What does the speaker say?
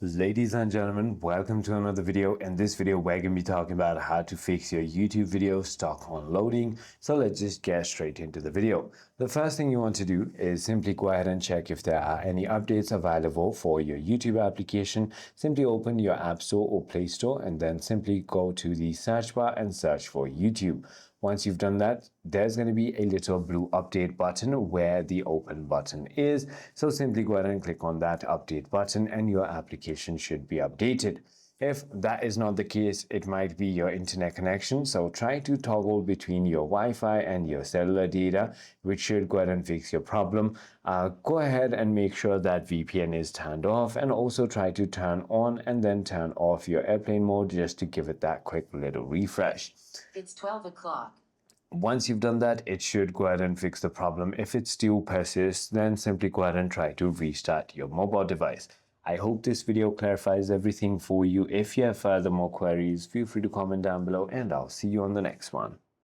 Ladies and gentlemen, welcome to another video. In this video, we're going to be talking about how to fix your YouTube video stuck on loading. So let's just get straight into the video. The first thing you want to do is simply go ahead and check if there are any updates available for your YouTube application. Simply open your App Store or Play Store and then simply go to the search bar and search for YouTube. Once you've done that, there's going to be a little blue update button where the open button is. So simply go ahead and click on that update button and your application should be updated. If that is not the case, it might be your internet connection. So try to toggle between your Wi-Fi and your cellular data, which should go ahead and fix your problem. Go ahead and make sure that VPN is turned off, and also try to turn on and then turn off your airplane mode just to give it that quick little refresh. It's 12 o'clock. Once you've done that, it should go ahead and fix the problem. If it still persists, then simply go ahead and try to restart your mobile device. I hope this video clarifies everything for you. If you have further more queries, feel free to comment down below and I'll see you on the next one.